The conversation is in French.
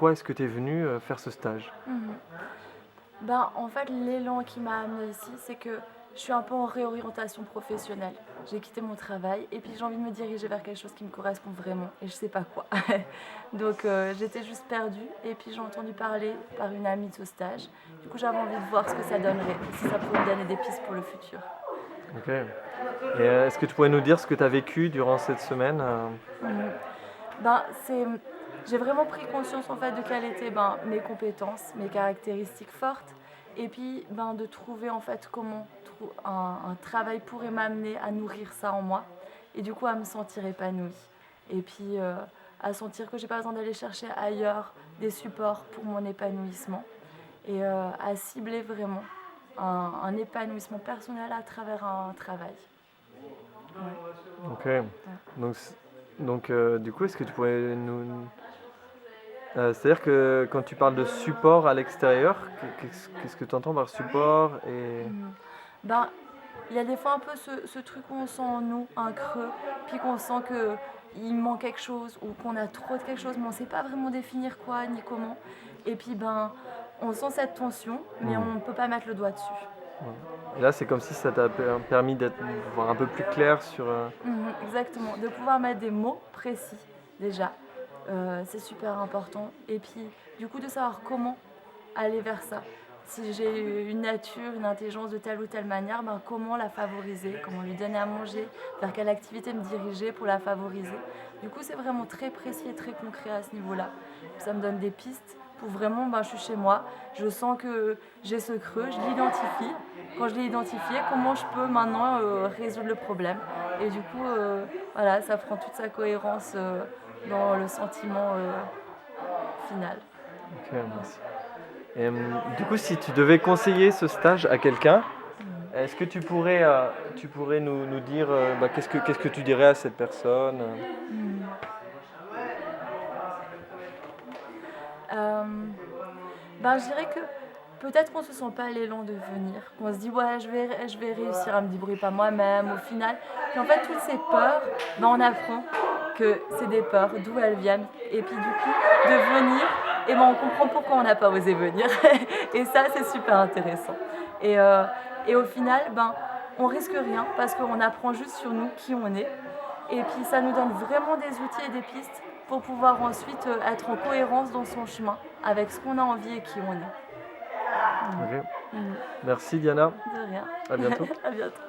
pourquoi est-ce que tu es venu faire ce stage? Mhm. Ben, en fait, l'élan qui m'a amené ici, c'est que je suis un peu en réorientation professionnelle. J'ai quitté mon travail et puis j'ai envie de me diriger vers quelque chose qui me correspond vraiment et je sais pas quoi. Donc j'étais juste perdue et puis j'ai entendu parler par une amie de ce stage. Du coup, j'avais envie de voir ce que ça donnerait et si ça pouvait me donner des pistes pour le futur. Ok. Et est-ce que tu pourrais nous dire ce que tu as vécu durant cette semaine? Mhm. Ben, j'ai vraiment pris conscience en fait de quelles étaient mes compétences, mes caractéristiques fortes, et puis de trouver en fait comment un travail pourrait m'amener à nourrir ça en moi, et du coup à me sentir épanouie, et puis à sentir que j'ai pas besoin d'aller chercher ailleurs des supports pour mon épanouissement, et à cibler vraiment un épanouissement personnel à travers un travail. Ouais. Ok. Donc, du coup, est-ce que tu pourrais nous... c'est-à-dire que quand tu parles de support à l'extérieur, qu'est-ce que tu entends par support et... Mhm. Ben, il y a des fois un peu ce truc où on sent en nous un creux, puis qu'on sent qu'il manque quelque chose ou qu'on a trop de quelque chose, mais on ne sait pas vraiment définir quoi ni comment. Et puis on sent cette tension, mais on ne peut pas mettre le doigt dessus. Ouais. Et là, c'est comme si ça t'a permis de voir un peu plus clair sur... Exactement, de pouvoir mettre des mots précis déjà, c'est super important. Et puis du coup de savoir comment aller vers ça. Si j'ai une nature, une intelligence de telle ou telle manière, comment la favoriser, comment lui donner à manger, vers quelle activité me diriger pour la favoriser. Du coup, c'est vraiment très précis et très concret à ce niveau-là. Ça me donne des pistes pour vraiment, je suis chez moi, je sens que j'ai ce creux, je l'identifie. Quand je l'ai identifié, comment je peux maintenant résoudre le problème. Et du coup, voilà, ça prend toute sa cohérence dans le sentiment final. Ok, merci. Et, du coup, si tu devais conseiller ce stage à quelqu'un, est-ce que tu pourrais nous dire qu'est-ce que tu dirais à cette personne? Hmm. Euh, je dirais que peut-être qu'on ne se sent pas l'élan de venir, qu'on se dit ouais je vais réussir à me débrouiller par moi-même au final. Puis en fait toutes ces peurs, on apprend que c'est des peurs, d'où elles viennent. Et puis du coup de venir, on comprend pourquoi on n'a pas osé venir. Et ça c'est super intéressant. Et au final, on risque rien parce qu'on apprend juste sur nous qui on est. Et puis ça nous donne vraiment des outils et des pistes pour pouvoir ensuite être en cohérence dans son chemin avec ce qu'on a envie et qui on est. Ok. Merci Diana. De rien. À bientôt. À bientôt.